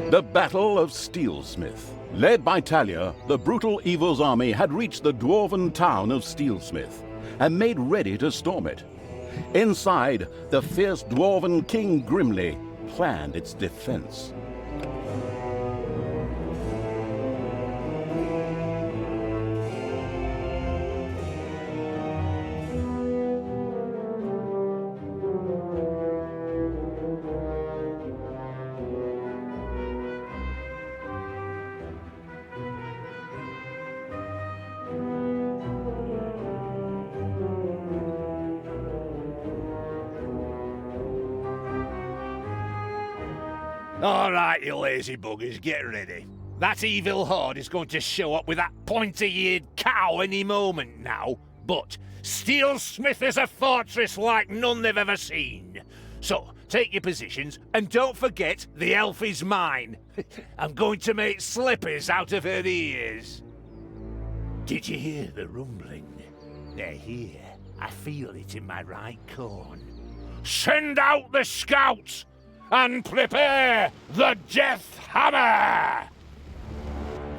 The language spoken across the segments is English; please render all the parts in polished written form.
The Battle of Steelsmith. Led by Talia, the brutal evil's army had reached the dwarven town of Steelsmith and made ready to storm it. Inside, the fierce dwarven King Grimli planned its defense. All right, you lazy buggers, get ready. That evil horde is going to show up with that pointy-eared cow any moment now. But Steelsmith is a fortress like none they've ever seen. So, take your positions, and don't forget, the elf is mine. I'm going to make slippers out of her ears. Did you hear the rumbling? They're here. I feel it in my right corn. Send out the scouts! And prepare the death hammer!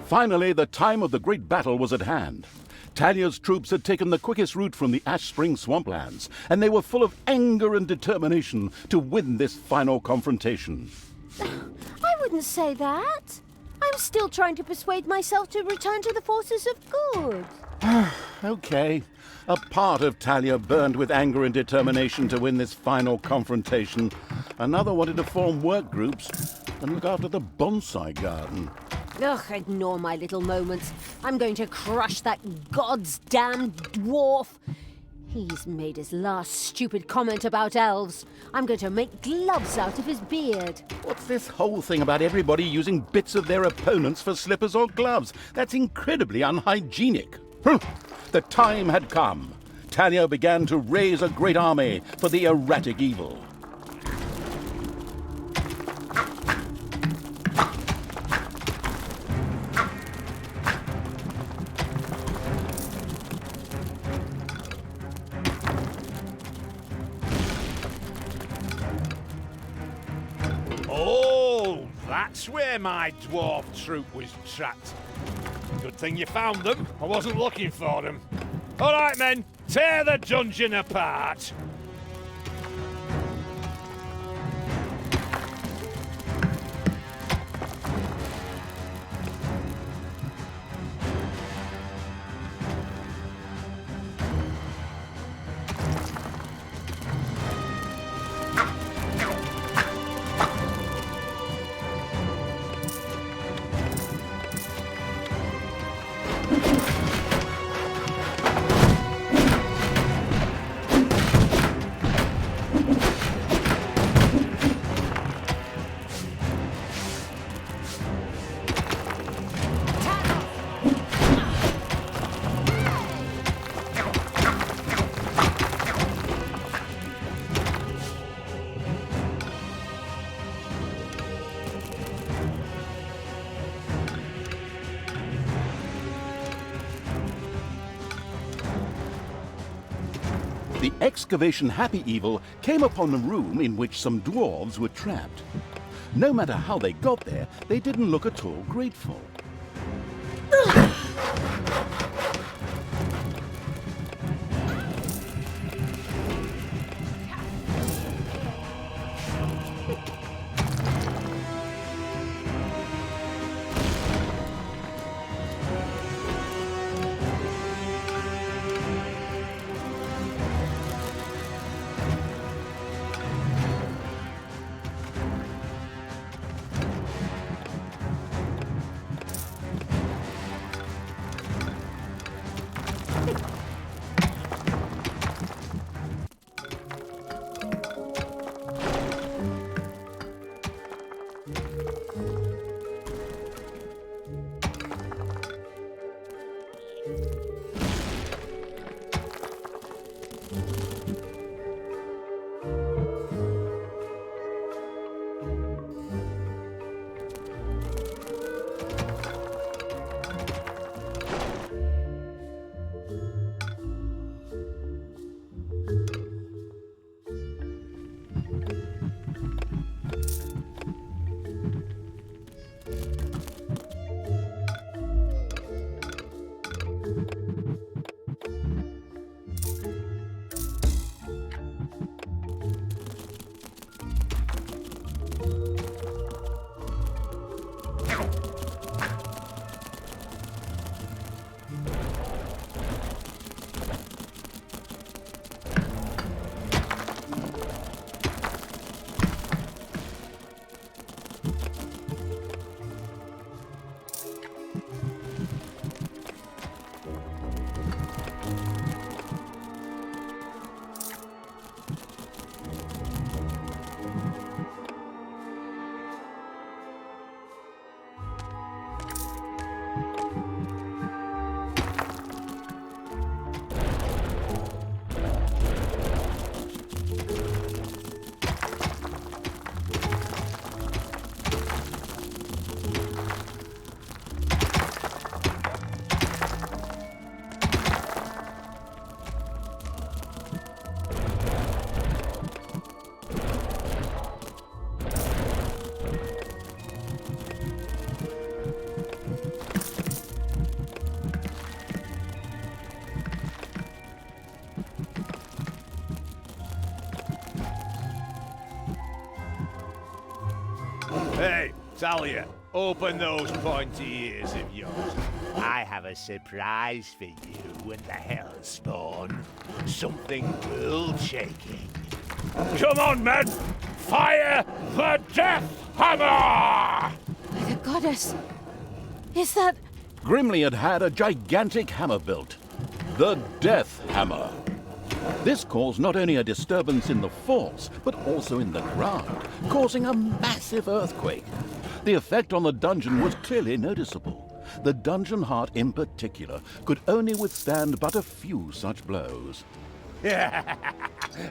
Finally, the time of the great battle was at hand. Talia's troops had taken the quickest route from the Ash Spring swamplands, and they were full of anger and determination to win this final confrontation. I wouldn't say that. I'm still trying to persuade myself to return to the forces of good. Okay. A part of Talia burned with anger and determination to win this final confrontation. Another wanted to form work groups and look after the bonsai garden. Ugh, ignore my little moments. I'm going to crush that god's damned dwarf. He's made his last stupid comment about elves. I'm going to make gloves out of his beard. What's this whole thing about everybody using bits of their opponents for slippers or gloves? That's incredibly unhygienic. The time had come. Talia began to raise a great army for the erratic evil. Oh, that's where my dwarf troop was trapped. Good thing you found them. I wasn't looking for them. All right, men, tear the dungeon apart. The excavation happy evil came upon a room in which some dwarves were trapped. No matter how they got there, they didn't look at all grateful. Talia, open those pointy ears of yours. I have a surprise for you and the Hellspawn. Something world-shaking. Come on, men! Fire the Death Hammer! The goddess. Is that... Grimli had had a gigantic hammer built. The Death Hammer. This caused not only a disturbance in the force, but also in the ground, causing a massive earthquake. The effect on the dungeon was clearly noticeable. The dungeon heart in particular could only withstand but a few such blows.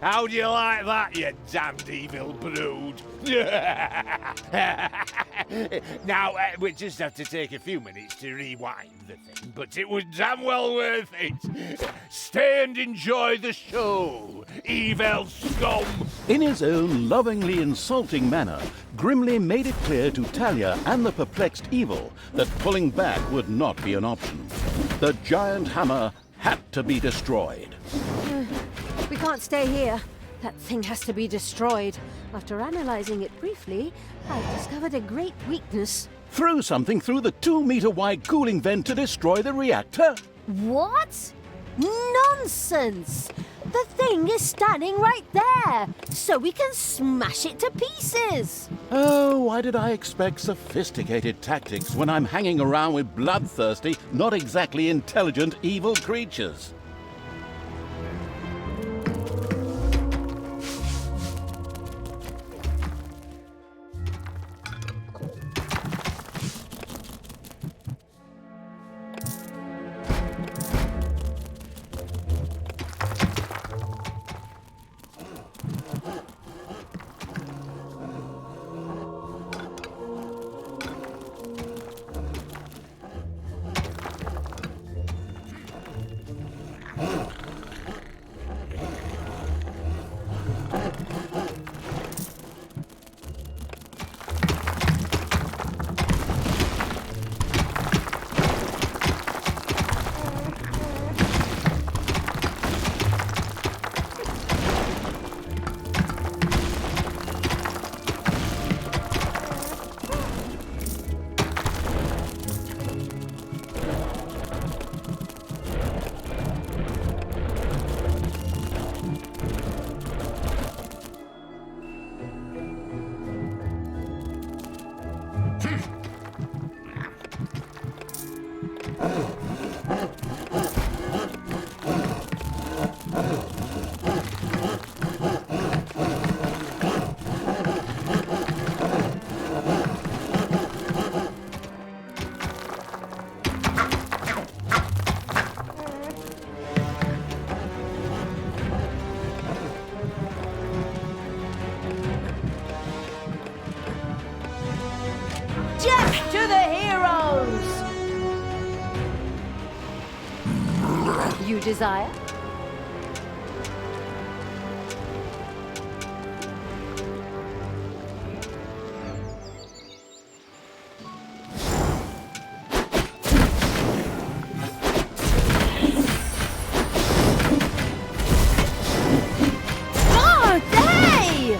How do you like that, you damned evil brood? Now, we just have to take a few minutes to rewind the thing, but it was damn well worth it. Stay and enjoy the show, evil scum! In his own lovingly insulting manner, Grimli made it clear to Talia and the perplexed evil that pulling back would not be an option. The giant hammer had to be destroyed. We can't stay here. That thing has to be destroyed. After analyzing it briefly, I've discovered a great weakness. Threw something through the 2-meter-wide cooling vent to destroy the reactor? What? Nonsense! The thing is standing right there, so we can smash it to pieces. Oh, why did I expect sophisticated tactics when I'm hanging around with bloodthirsty, not exactly intelligent evil creatures? Death to the heroes! You desire? Oh, they!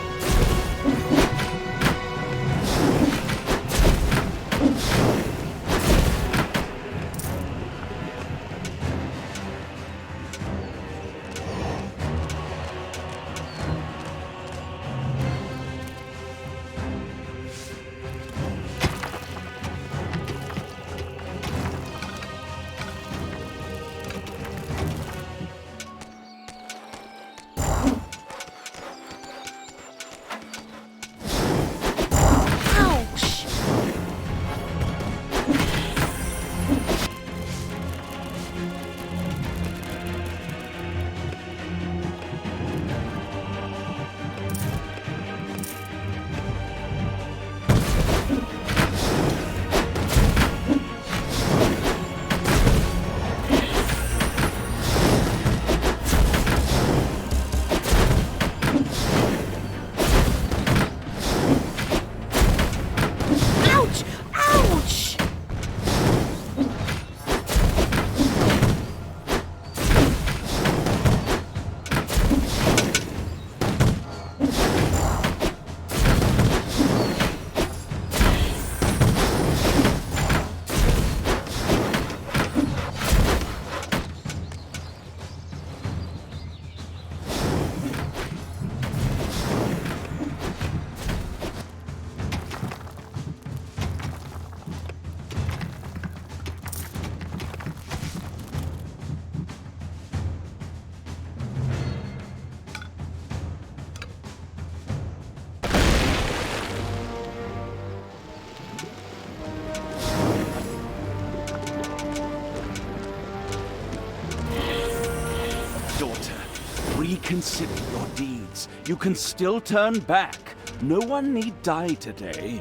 consider your deeds. You can still turn back. No one need die today.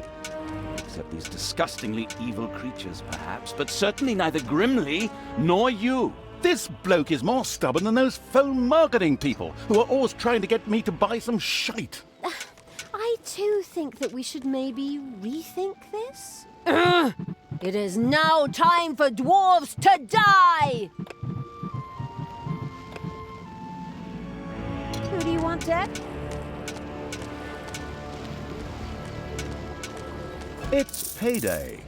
Except these disgustingly evil creatures, perhaps, but certainly neither Grimli nor you. This bloke is more stubborn than those phone marketing people who are always trying to get me to buy some shite. I too think that we should maybe rethink this. It is now time for dwarves to die! Who do you want dead? It's payday.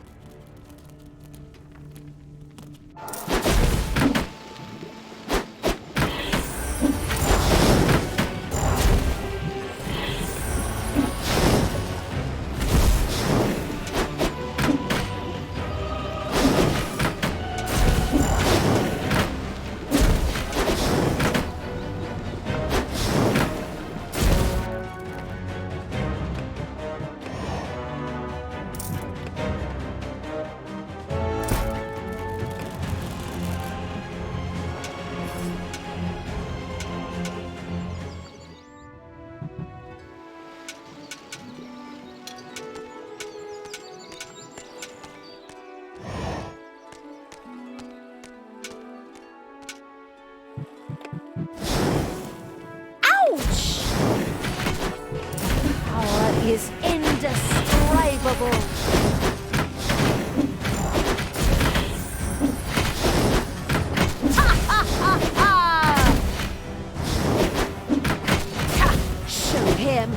Is indescribable. Show him.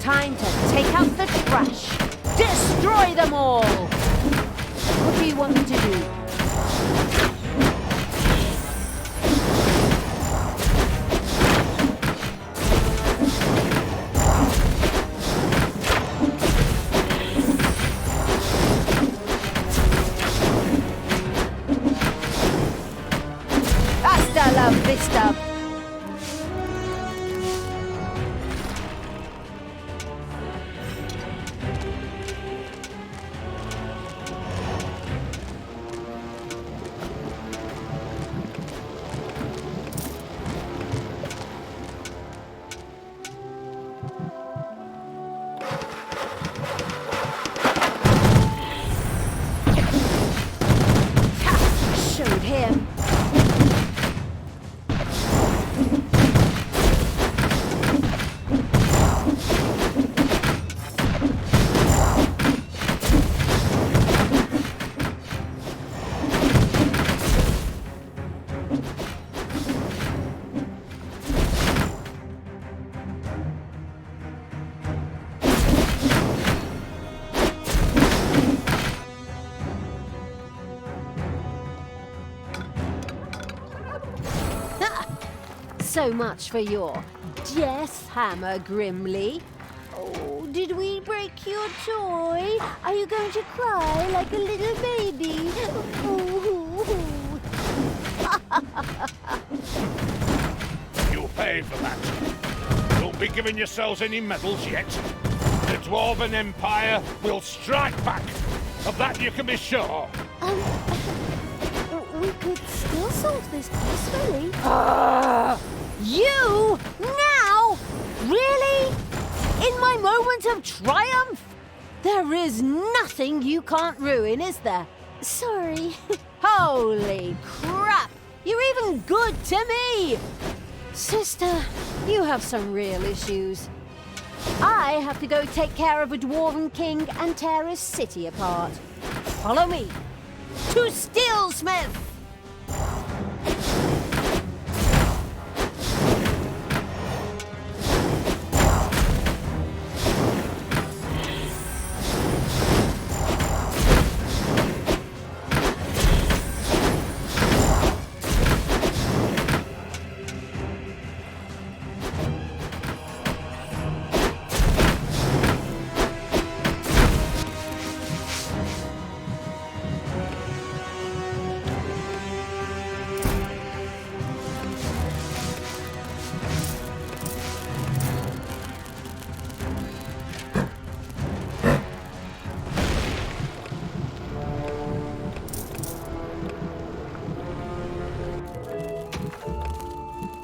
Time to take out the trash. Destroy them all! What do you want me to do? Hasta la vista! Showed him. So much for your death hammer, Grimli. Oh, did we break your toy? Are you going to cry like a little baby? You'll pay for that. Don't be giving yourselves any medals yet. The Dwarven Empire will strike back. Of that you can be sure. We could still solve this peacefully. You? Now? Really? In my moment of triumph? There is nothing you can't ruin, is there? Sorry. Holy crap! You're even good to me! Sister, you have some real issues. I have to go take care of a Dwarven king and tear his city apart. Follow me to Steelsmith!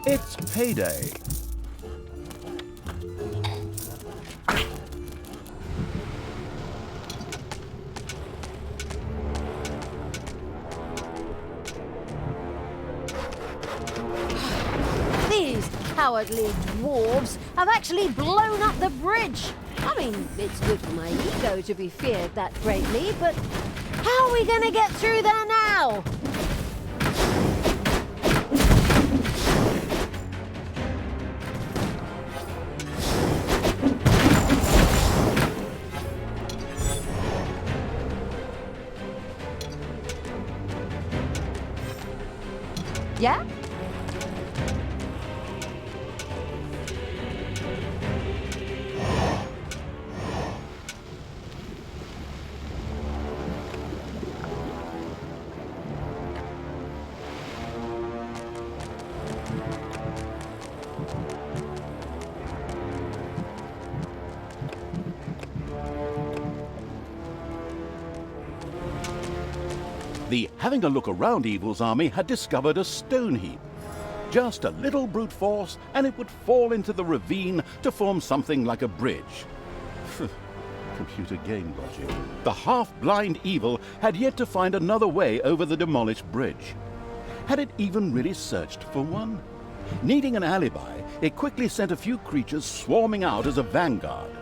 It's payday. These cowardly dwarves have actually blown up the bridge. I mean, it's good for my ego to be feared that greatly, but how are we going to get through there now? Yeah? The having a look around evil's army had discovered a stone heap. Just a little brute force, and it would fall into the ravine to form something like a bridge. Computer game logic. The half-blind evil had yet to find another way over the demolished bridge. Had it even really searched for one? Needing an alibi, it quickly sent a few creatures swarming out as a vanguard.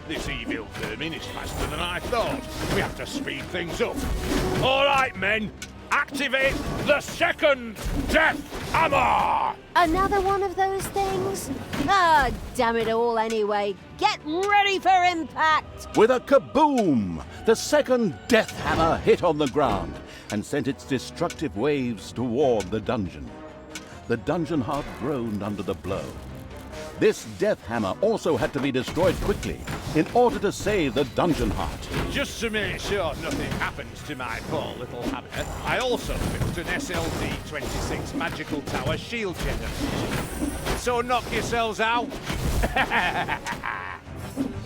This evil vermin is faster than I thought. We have to speed things up. All right, men. Activate the second Death Hammer! Another one of those things? Ah, damn it all anyway. Get ready for impact! With a kaboom! The second Death Hammer hit on the ground and sent its destructive waves toward the dungeon. The dungeon heart groaned under the blow. This Death Hammer also had to be destroyed quickly in order to save the dungeon heart. Just to make sure nothing happens to my poor little hammer, I also built an SLD-26 magical tower shield generator. So knock yourselves out.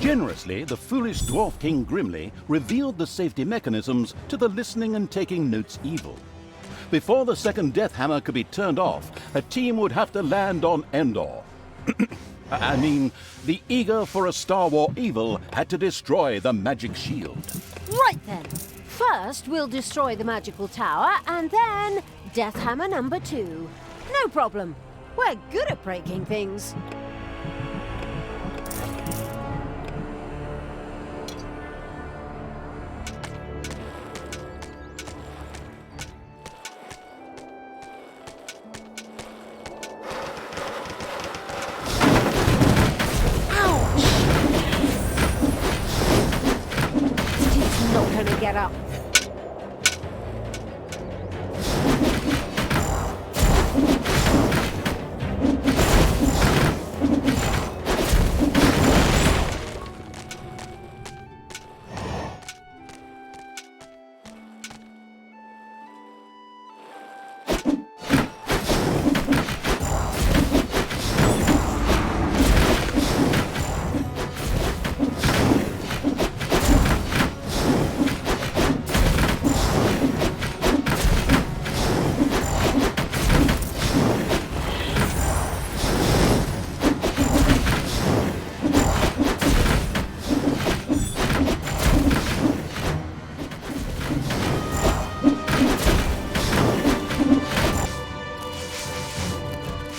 Generously, the foolish Dwarf King Grimli revealed the safety mechanisms to the listening and taking notes evil. Before the second Death Hammer could be turned off, a team would have to land on Endor. I mean, the eager for a Star War evil had to destroy the magic shield. Right then. First, we'll destroy the magical tower, and then Death Hammer number 2. No problem. We're good at breaking things. Not gonna get up.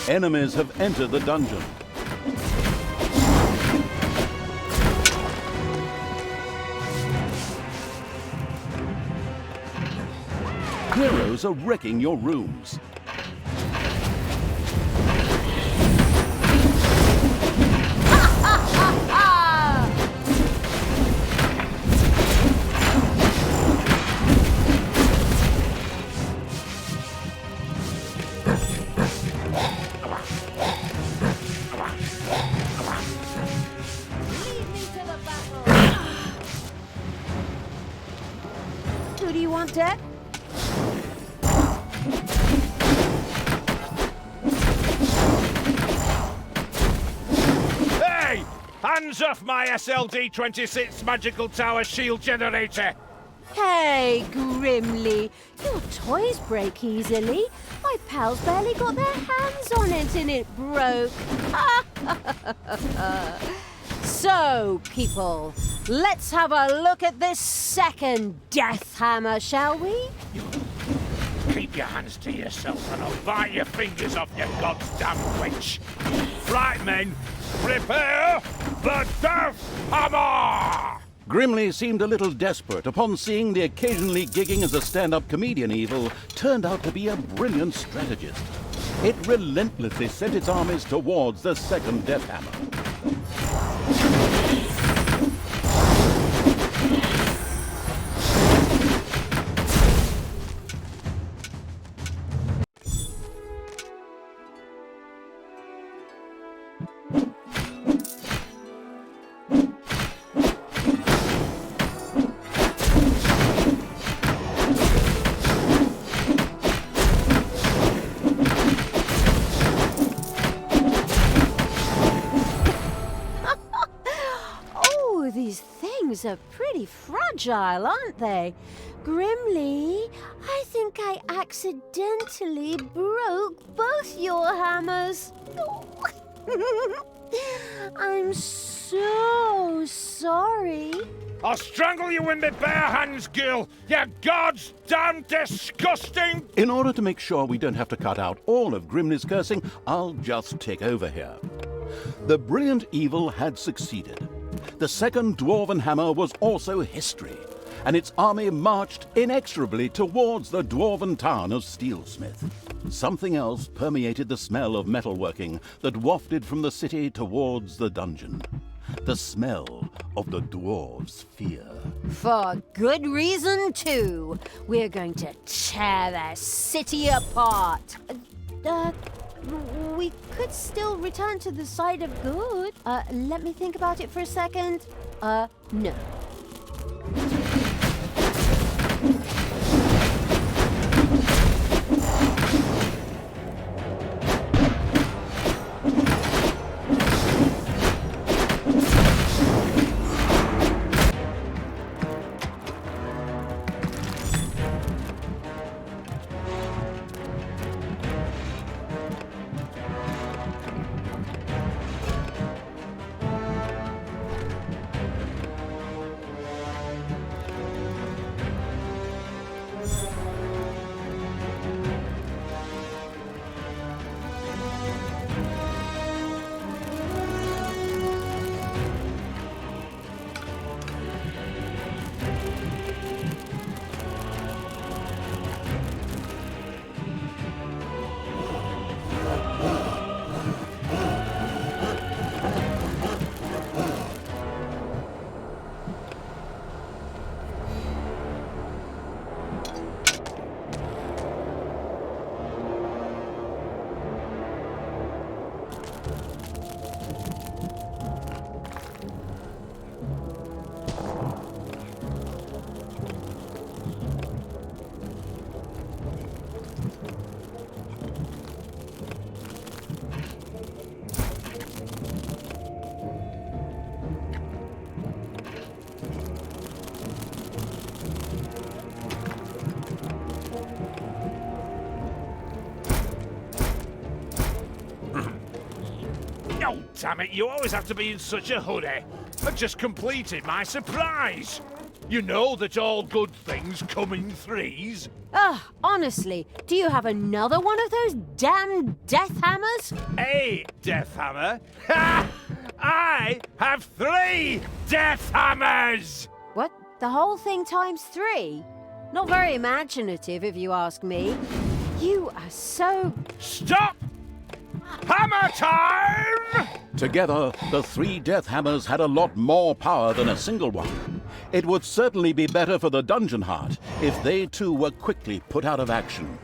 Enemies have entered the dungeon. Heroes are wrecking your rooms. Who do you want dead? Hey! Hands off my SLD-26 magical tower shield generator! Hey, Grimli. Your toys break easily. My pals barely got their hands on it and it broke. So, people, let's have a look at this second Death Hammer, shall we? Keep your hands to yourself and I'll bite your fingers off, you goddamn witch! Right, men, prepare the Death Hammer! Grimli seemed a little desperate upon seeing the occasionally gigging as a stand-up comedian evil turned out to be a brilliant strategist. It relentlessly sent its armies towards the second Death Hammer. These things are pretty fragile, aren't they? Grimli, I think I accidentally broke both your hammers. I'm so sorry. I'll strangle you in my bare hands, girl! You god's damn disgusting! In order to make sure we don't have to cut out all of Grimli's cursing, I'll just take over here. The brilliant evil had succeeded. The second Dwarven Hammer was also history, and its army marched inexorably towards the dwarven town of Steelsmith. Something else permeated the smell of metalworking that wafted from the city towards the dungeon. The smell of the dwarves' fear. For good reason, too. We're going to tear their city apart. We could still return to the side of good. Let me think about it for a second. No. damn it, you always have to be in such a hurry. I've just completed my surprise. You know that all good things come in threes. Ugh, honestly, do you have another one of those damn death hammers? A death hammer? Ha! I have 3 death hammers! What? The whole thing times 3? Not very imaginative, if you ask me. You are so... Stop! Hammer time! Together, the 3 death hammers had a lot more power than a single one. It would certainly be better for the dungeon heart if they too were quickly put out of action.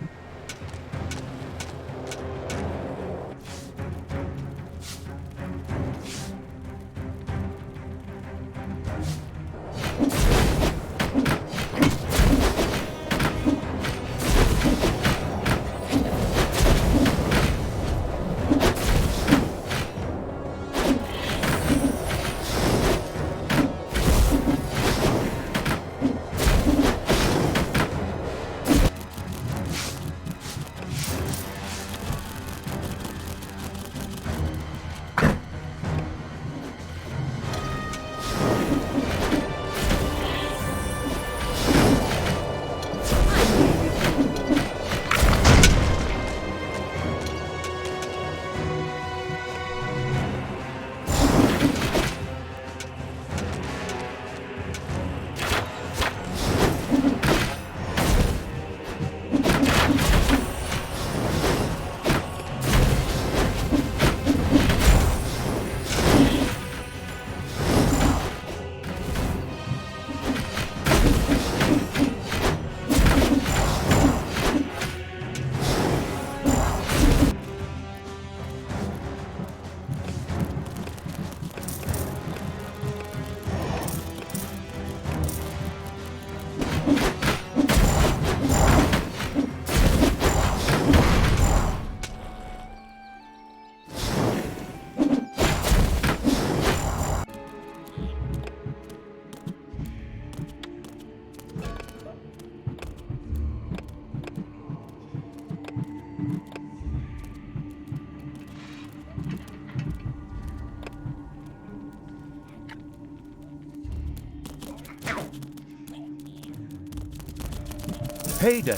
Payday.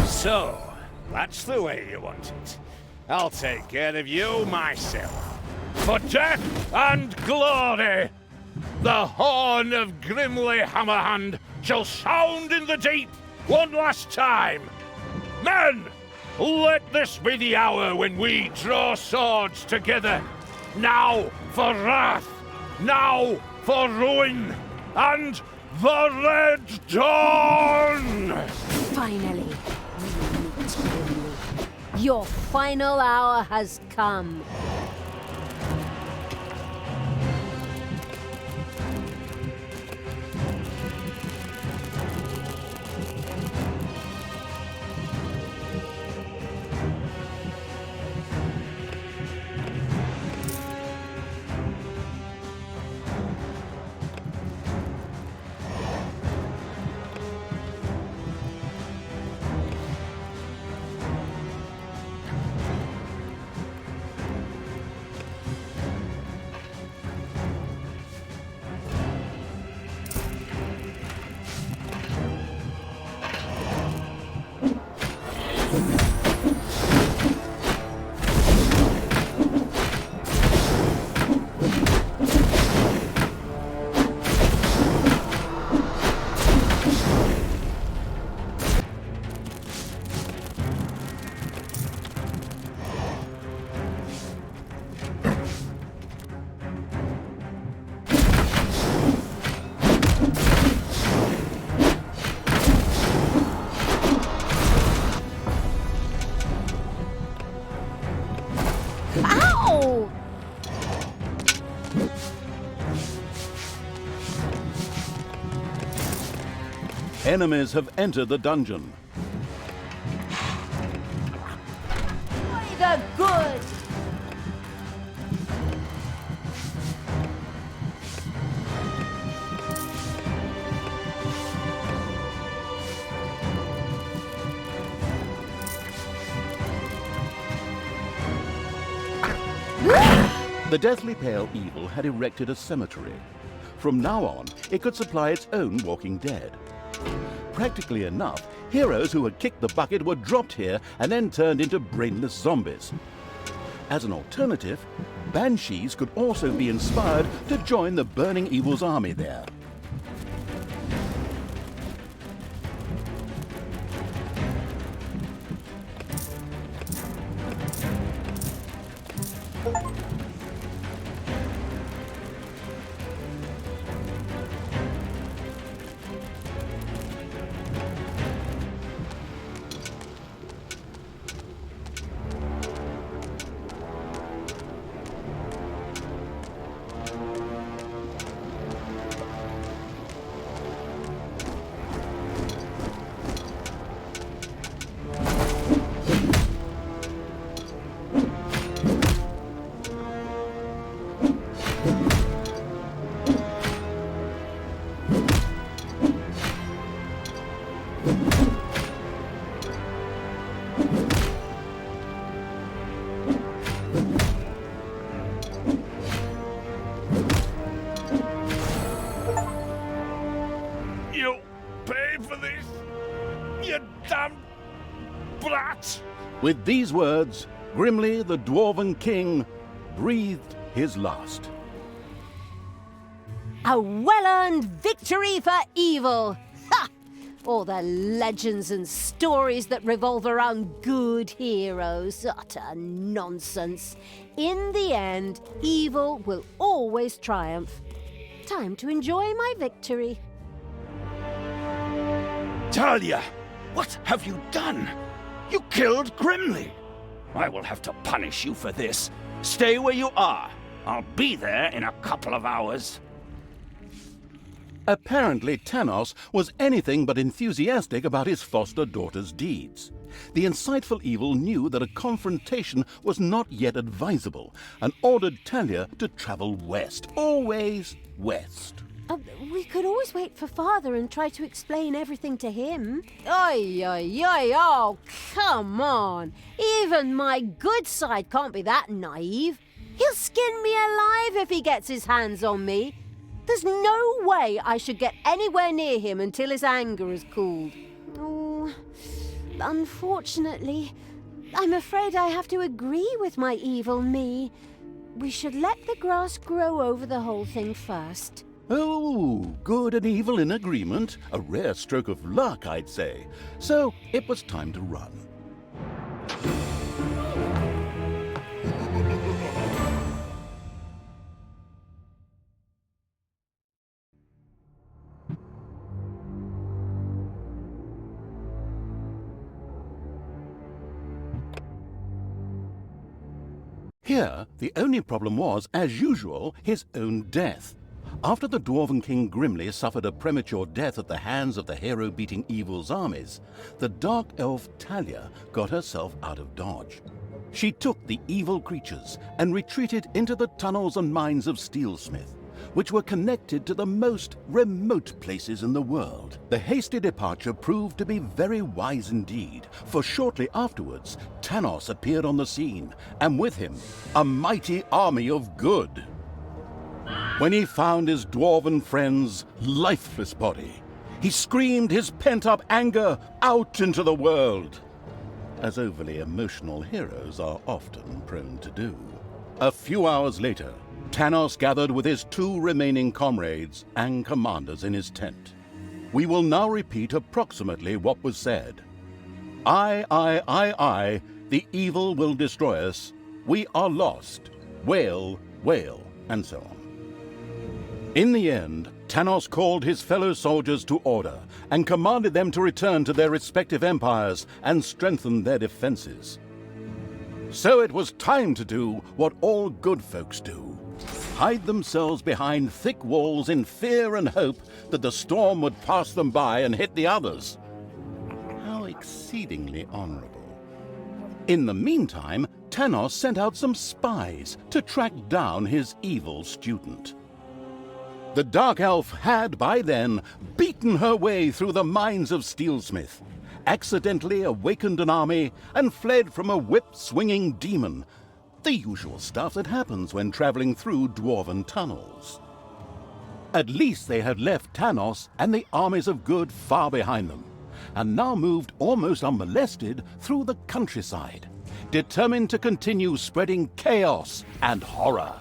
So, that's the way you want it. I'll take care of you myself. For death and glory, the horn of Grimli Hammerhand shall sound in the deep one last time. Men, let this be the hour when we draw swords together. Now for wrath, now for ruin, and the Red Dawn! Finally, we meet Grimli. Your final hour has come. Ow! Enemies have entered the dungeon. By the good! The Deathly Pale Evil had erected a cemetery. From now on, it could supply its own walking dead. Practically enough, heroes who had kicked the bucket were dropped here and then turned into brainless zombies. As an alternative, banshees could also be inspired to join the Burning Evil's army there. You pay for this, you damn brat! With these words, Grimli, the Dwarven King, breathed his last. A well-earned victory for evil! Ha! All the legends and stories that revolve around good heroes. Utter nonsense. In the end, evil will always triumph. Time to enjoy my victory. Talia, what have you done? You killed Grimli. I will have to punish you for this. Stay where you are. I'll be there in a couple of hours. Apparently, Tanos was anything but enthusiastic about his foster daughter's deeds. The insightful evil knew that a confrontation was not yet advisable and ordered Talia to travel west, always west. We could always wait for Father and try to explain everything to him. Oi, oi, oi, oh, come on. Even my good side can't be that naive. He'll skin me alive if he gets his hands on me. There's no way I should get anywhere near him until his anger has cooled. Oh, unfortunately, I'm afraid I have to agree with my evil me. We should let the grass grow over the whole thing first. Oh, good and evil in agreement. A rare stroke of luck, I'd say. So it was time to run. Here, the only problem was, as usual, his own death. After the Dwarven King Grimli suffered a premature death at the hands of the hero-beating evil's armies, the dark elf Talia got herself out of dodge. She took the evil creatures and retreated into the tunnels and mines of Steelsmith, which were connected to the most remote places in the world. The hasty departure proved to be very wise indeed, for shortly afterwards, Tanos appeared on the scene, and with him, a mighty army of good. When he found his dwarven friend's lifeless body, he screamed his pent-up anger out into the world, as overly emotional heroes are often prone to do. A few hours later, Tanos gathered with his 2 remaining comrades and commanders in his tent. We will now repeat approximately what was said. I, the evil will destroy us. We are lost. Wail, wail, and so on. In the end, Tanos called his fellow soldiers to order and commanded them to return to their respective empires and strengthen their defenses. So it was time to do what all good folks do. Hide themselves behind thick walls in fear and hope that the storm would pass them by and hit the others. How exceedingly honorable. In the meantime, Tanos sent out some spies to track down his evil student. The Dark Elf had, by then, beaten her way through the mines of Steelsmith, accidentally awakened an army, and fled from a whip-swinging demon. The usual stuff that happens when traveling through dwarven tunnels. At least they had left Tanos and the armies of good far behind them, and now moved almost unmolested through the countryside, determined to continue spreading chaos and horror.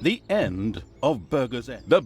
The end of Burger's End. The